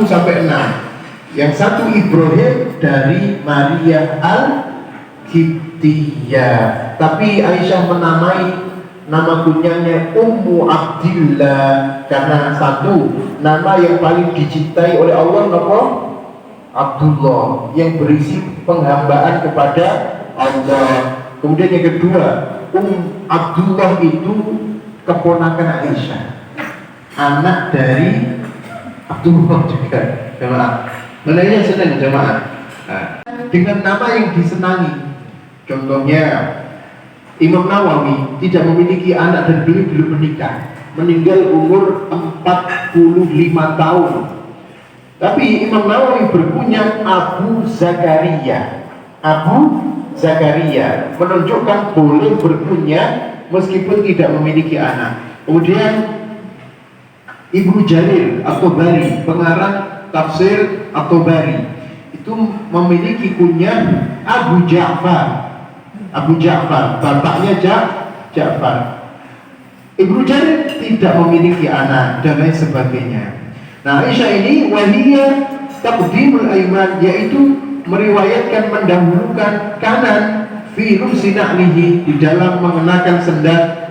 sampai 6. Yang satu Ibrahim dari Maria Al-Qibtiyah. Tapi Aisyah menamai nama kunyanya Ummu Abdillah karena satu, nama yang paling dicintai oleh Allah apa? Abdullah, yang berisi penghambaan kepada Allah. Kemudian yang kedua, Abdullah itu keponakan Aisyah, anak dari Abdullah juga. Jemaah, mana yang senang jemaah? Dengan nama yang disenangi. Contohnya Imam Nawawi tidak memiliki anak dan beliau belum menikah, meninggal umur 45 tahun. Tapi Imam Nawawi berkunyah Abu Zakaria. Abu Zakaria menunjukkan boleh berkunyah meskipun tidak memiliki anak. Kemudian Ibnu Jarir At-Tabari, pengarang tafsir At-Tabari, itu memiliki kunyah Abu Ja'far. Abu Ja'far, bapaknya Ja'far. Ibnu Jarir tidak memiliki anak dan lain sebagainya. Nah, Aisyah ini wahiyya taqdimul aiman, yaitu meriwayatkan mendahulukan kanan fi rumsi na'lihi, di dalam mengenakan sendal,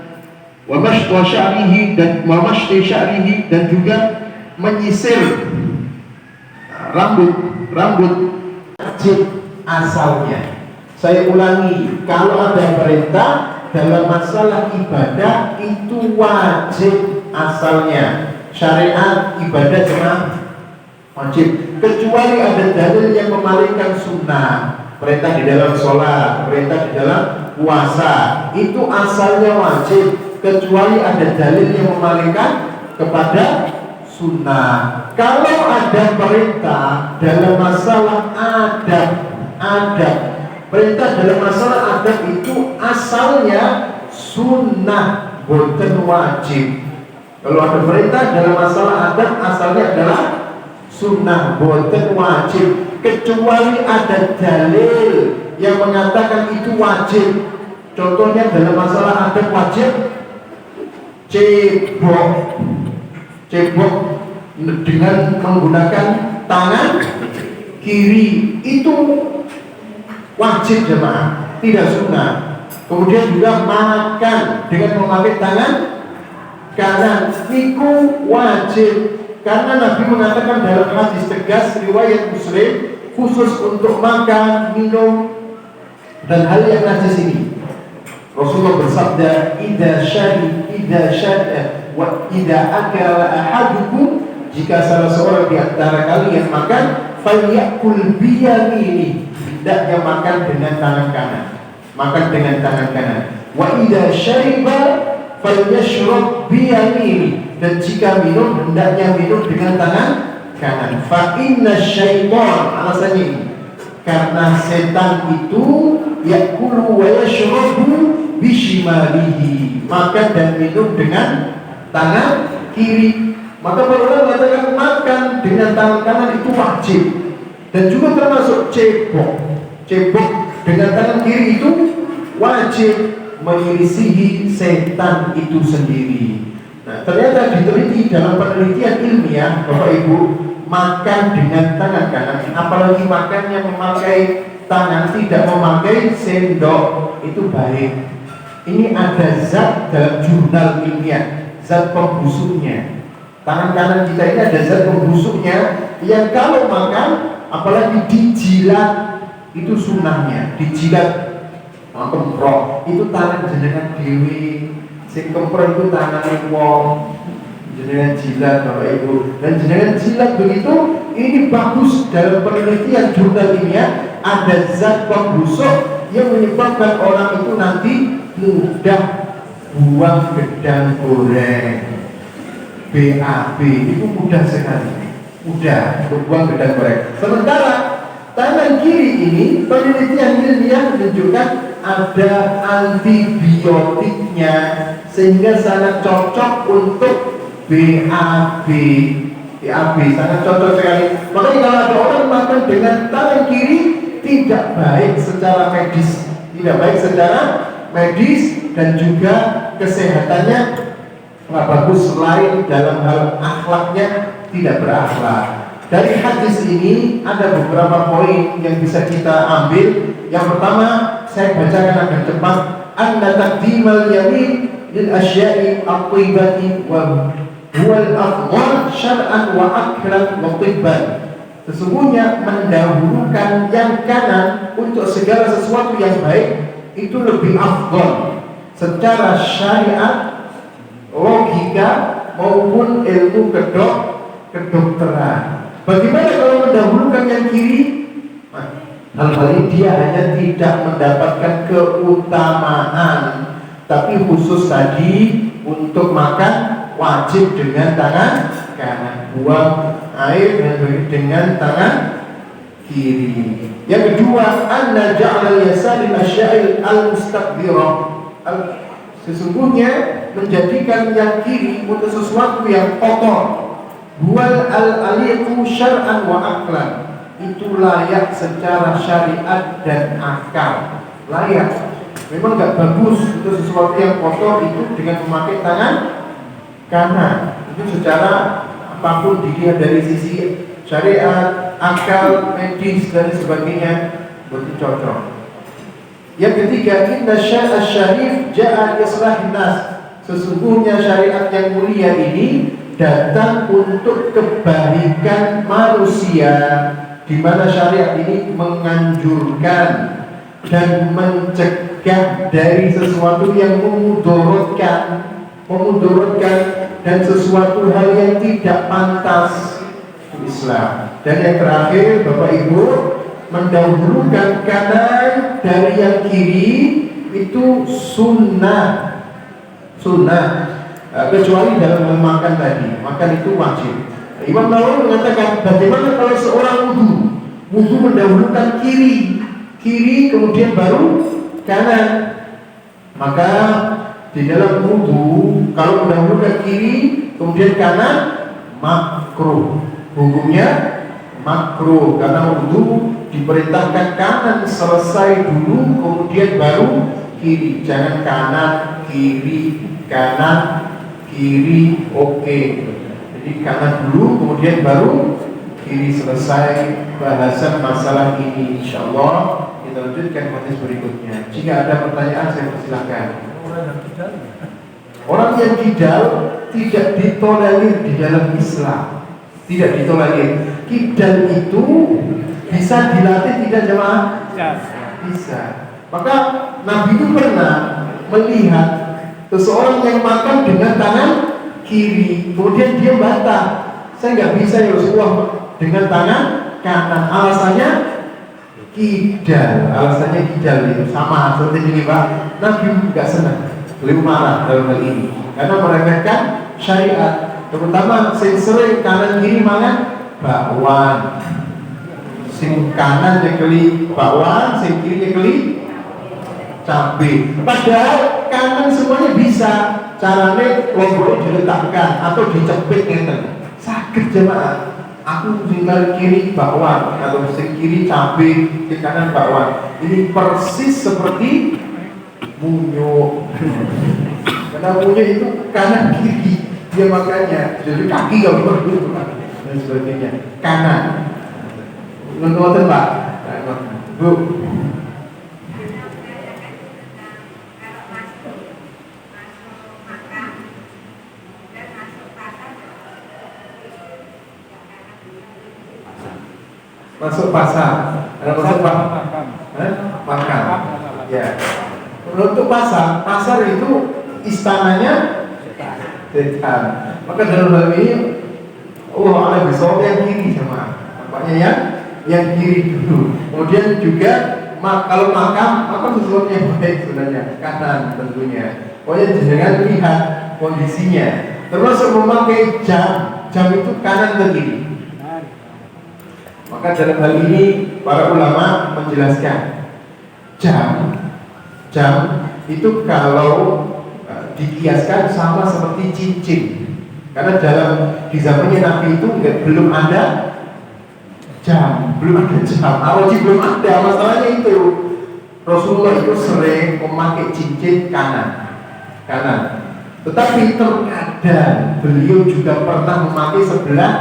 wa mashwa sya'rihi dan wa mashti sya'rihi, dan juga menyisir rambut wajib asalnya. Saya ulangi, kalau ada perintah dalam masalah ibadah itu wajib asalnya. Syariat ibadah cuma wajib, kecuali ada dalil yang memalingkan sunnah. Perintah di dalam sholat, perintah di dalam puasa, itu asalnya wajib, kecuali ada dalil yang memalingkan kepada sunnah. Kalau ada perintah dalam masalah adab, perintah dalam masalah adab itu asalnya sunnah, bukan wajib. Kalau ada perintah dalam masalah adab asalnya adalah sunnah, bukan wajib, kecuali ada dalil yang mengatakan itu wajib. Contohnya dalam masalah adab wajib cebok dengan menggunakan tangan kiri, itu wajib jemaah, tidak sunnah. Kemudian juga makan dengan memakai tangan kanan, itu wajib, karena Nabi mengatakan dalam hadis tegas riwayat Muslim, khusus untuk makan, minum, dan hal yang najis ini. Rasulullah bersabda, idza syari'a wa idza akala ahadukum, jika salah seorang di antara kalian makan, falyakul biyamini, hendaknya makan dengan tangan kanan, makan dengan tangan kanan. Wa idza syariba falyashrab biyamini, dan jika minum hendaknya minum dengan tangan kanan. Fa inna syaitan, alasannya ini, karena setan itu yakulu wa yashrabu bishimalihi, makan dan minum dengan tangan kiri. Maka para ulama mengatakan makan dengan tangan kanan itu wajib, dan juga termasuk cebok dengan tangan kiri itu wajib, menyelisihi setan itu sendiri. Nah, ternyata diteliti dalam penelitian ilmiah, Bapak Ibu, makan dengan tangan kanan, apalagi makannya memakai tangan, tidak memakai sendok, itu baik. Ini ada zat dalam jurnal ilmiah, zat pembusuknya. Tangan kanan kita ini ada zat pembusuknya, yang kalau makan, apalagi dijilat, itu sunnahnya, dijilat. Kemprok itu tangan jenengan dewi, sing kemprok itu tangan wong, jenengan jilat Bapak Ibu, dan jenengan jilat begitu, ini bagus. Dalam penelitian jurnal ilmiah ada zat pembusuk yang menyebabkan orang itu nanti mudah buang gedang goreng, BAB, itu mudah sekali, mudah buang gedang goreng. Sementara tangan kiri ini penelitian ilmiah menunjukkan ada antibiotiknya, sehingga sangat cocok untuk BAB, sangat cocok sekali. Makanya kalau ada orang makan dengan tangan kiri, tidak baik secara medis, dan juga kesehatannya nggak bagus. Selain dalam hal akhlaknya tidak berakhlak, Dari hadis ini ada beberapa poin yang bisa kita ambil. Yang pertama, saya bacakan agak cepat. Anna taqdimal yamin lil asya'i at-thayyibati wa huwa al-afdal syar'an wa akram wa tibban. Sesungguhnya mendahulukan yang kanan untuk segala sesuatu yang baik itu lebih afdal secara syariat, logika maupun ilmu kedokteran. Bagaimana kalau mendahulukan yang kiri? Hal-hal ini dia hanya tidak mendapatkan keutamaan, tapi khusus tadi untuk makan wajib dengan tangan kanan, buang air dengan tangan kiri. Yang kedua, anna ja'al yasari asyail al-mustaqbirah. Sesungguhnya menjadikan yang kiri untuk sesuatu yang kotor. Bual al-aliqu syar'an wa aklan. Itu layak secara syariat dan akal. Layak. Memang gak bagus untuk sesuatu yang kotor itu dengan memakai tangan kanan. Itu secara apapun dilihat dari sisi syariat, akal, medis dan sebagainya, betul cocok. Yang ketiga, inna syar'a syarif ja'a islahin nas. Sesungguhnya syariat yang mulia ini datang untuk kebaikan manusia, di mana syariat ini menganjurkan dan mencegah dari sesuatu yang memudaratkan dan sesuatu hal yang tidak pantas Islam. Dan yang terakhir, Bapak Ibu, mendahulukan kanan dari yang kiri itu sunnah. Kecuali dalam memakan tadi, makan itu wajib. Imam Nawawi mengatakan, bagaimana kalau seorang wudu mendahulukan kiri kemudian baru kanan? Maka di dalam wudu kalau mendahulukan kiri kemudian kanan makruh, hukumnya makruh karena wudu diperintahkan kanan selesai dulu kemudian baru kiri, jangan kanan kiri kanan kiri, oke. Jadi kanan dulu kemudian baru kiri, selesai bahasan masalah ini. Insyaallah kita lanjutkan hadis berikutnya. Jika ada pertanyaan saya persilahkan. Orang yang kidal tidak ditolerir di dalam Islam. Tidak ditolerir. Kidal itu bisa dilatih tidak jemaah? Bisa. Maka Nabi itu pernah melihat seseorang yang makan dengan tangan kiri, kemudian dia bantah, saya nggak bisa ya Rasulullah dengan tangan kanan. Alasannya kidal itu sama seperti ini Pak. Nabi nggak senang, beliau marah dalam hal ini karena meremehkan syariat. Terutama sering kanan kiri makan bakwan, sing kanan nyekeli bakwan, sing kiri nyekeli cabai. Padahal kanan semuanya bisa, caranya lomboknya diletakkan atau dicepit ngeten. Sakit jemaah. Aku tinggal kiri bakwan atau sing kiri cabai, di kanan bakwan. Ini persis seperti munyo. Karena munyo itu kanan kiri dia makannya, jadi kaki gak perlu dan sebagainya. Kanan. Nonton Pak. Bu. Masuk pasar, ada masuk makan. Ya. Untuk pasar itu istananya setan. Maka dalam hal ini Allah ada besok yang kiri sama, nampaknya yang kiri dulu. Kemudian juga kalau makan sesuatu yang baik sebenarnya kanan tentunya. Pokoknya jangan lihat kondisinya. Termasuk memakai jam itu kanan ke kiri. Maka dalam hal ini para ulama menjelaskan jam itu kalau dikiaskan sama seperti cincin, karena di zamannya Nabi itu belum ada jam. Arloji belum ada. Masalahnya itu Rasulullah itu sering memakai cincin kanan. Tetapi terkadang beliau juga pernah memakai sebelah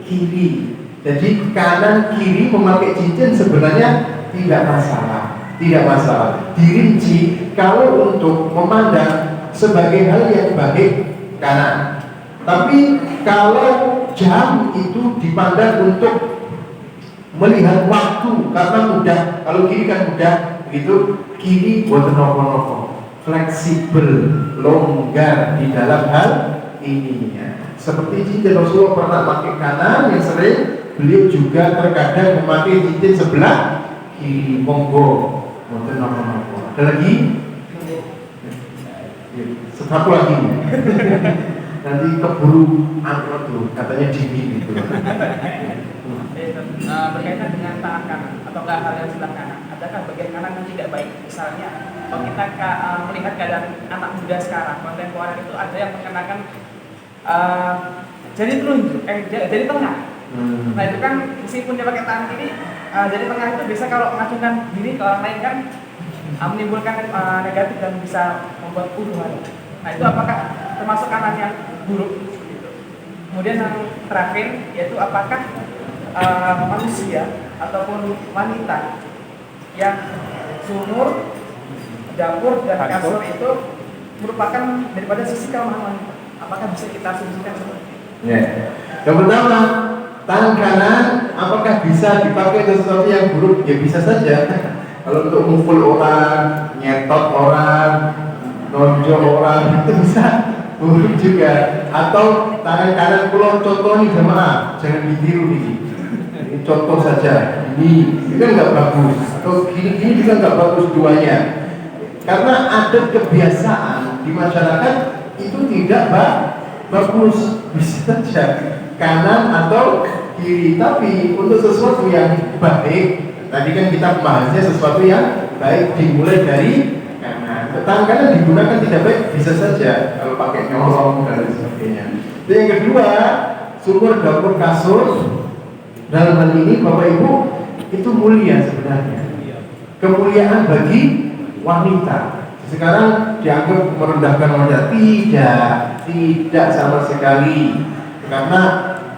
kiri. Jadi kanan kiri memakai cincin sebenarnya tidak masalah, tidak masalah. Dirinci kalau untuk memandang sebagai hal yang baik kanan. Tapi kalau jam itu dipandang untuk melihat waktu karena mudah. Kalau kiri kan mudah, begitu. Kiri buat nopo-nopo, fleksibel, longgar di dalam hal ininya. Seperti cincin Rasulullah pernah pakai kanan yang sering, beliau juga terkadang memakai cincin sebelah kiri. Monggo, buat nopo-nopo. Ada lagi? Satu lagi. Nanti keburu angkrot tuh, katanya dingin gitu. Berkaitan dengan tangan kanan atau hal yang sebelah kanan, adakah bagian kanan yang tidak baik? Misalnya, kalau kita melihat keadaan anak muda sekarang, kontemporer itu ada yang mengenakan jari telunjuk, jari tengah. Nah itu kan meskipun dia pakai tangan kiri, jari tengah itu bisa kalau mengacungkan diri ke orang lain kan menimbulkan negatif dan bisa membuat huru-hara. Nah itu apakah termasuk kanan yang buruk? Kemudian yang terakhir yaitu apakah manusia ataupun wanita yang sumur, dapur dan kasur itu merupakan daripada sisi kelemahan wanita? Apakah bisa kita asumsikan seperti itu? Ya. Yang pertama, tangan kanan apakah bisa dipakai untuk sesuatu yang buruk? Ya bisa saja. Kalau untuk mukul orang, nyetot orang, nonjol orang itu bisa buruk juga. Atau tangan kanan pulau contoh nih jemaah, jangan ditiru nih. Ini contoh saja. Ini kan nggak bagus. Atau gini juga nggak bagus duanya. Karena ada kebiasaan di masyarakat itu tidak bagus. Bisa saja kanan atau kiri. Tapi untuk sesuatu yang baik, tadi kan kita membahasnya sesuatu yang baik dimulai dari kanan. Tangan kanan digunakan tidak baik bisa saja kalau pakai nyolong dan lain sebagainya. Dan yang kedua, sumur, dapur, kasur dalam hal ini Bapak Ibu itu mulia sebenarnya. Kemuliaan bagi wanita. Sekarang dianggap merendahkan wanita. Tidak sama sekali. Karena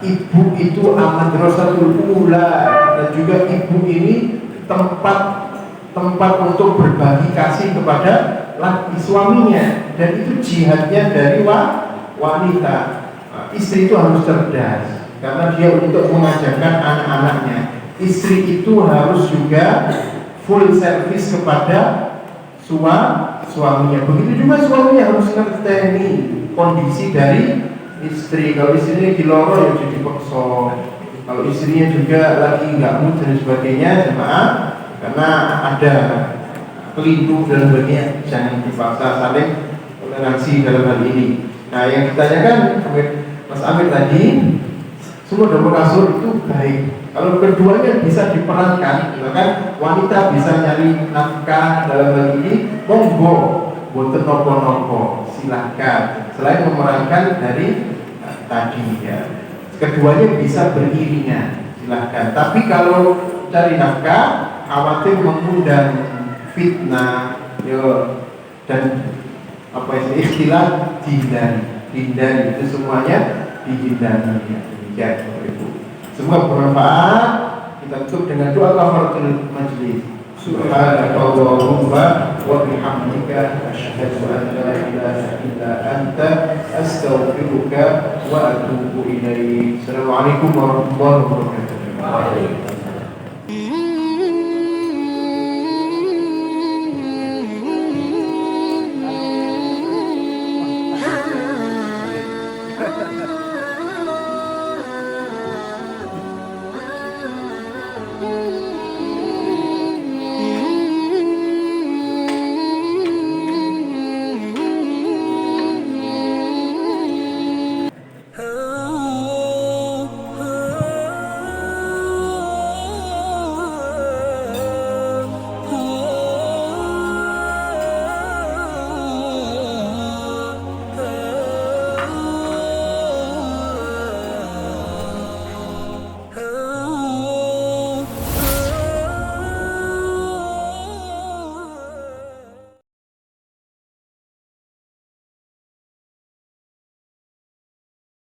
ibu itu madrasatul ula dan juga ibu ini tempat untuk berbagi kasih kepada laki suaminya, dan itu jihadnya dari wanita. Istri itu harus cerdas karena dia untuk mengajarkan anak-anaknya. Istri itu harus juga full service kepada suaminya. Begitu juga suaminya harus ngerti kondisi dari istri. Kalau istrinya diloro ya jadi dipaksa. Kalau istrinya juga lagi nggak mood dan sebagainya, jemaah, karena ada pelindung dan sebagainya, jangan dipaksa, saling toleransi dalam hal ini. Nah yang ditanyakan Mas Amir tadi, sumur dapur kasur itu baik. Kalau keduanya bisa diperankan, bahkan wanita bisa nyari nafkah dalam hal ini, monggo, boten nopo-nopo, silahkan. Selain memerankan dari tadi ya, keduanya bisa beriringan, silahkan. Tapi kalau cari nafkah, khawatir mengundang fitnah, dan istilah hindari itu semuanya dihindari ya. Semoga bermanfaat. Kita tutup dengan doa kafaratul majlis. Subhanakallahumma wa bihamdika asyhadu an la ilaha illa anta astaghfiruka wa atubu ilaik. Assalamualaikum warahmatullahi wabarakatuh.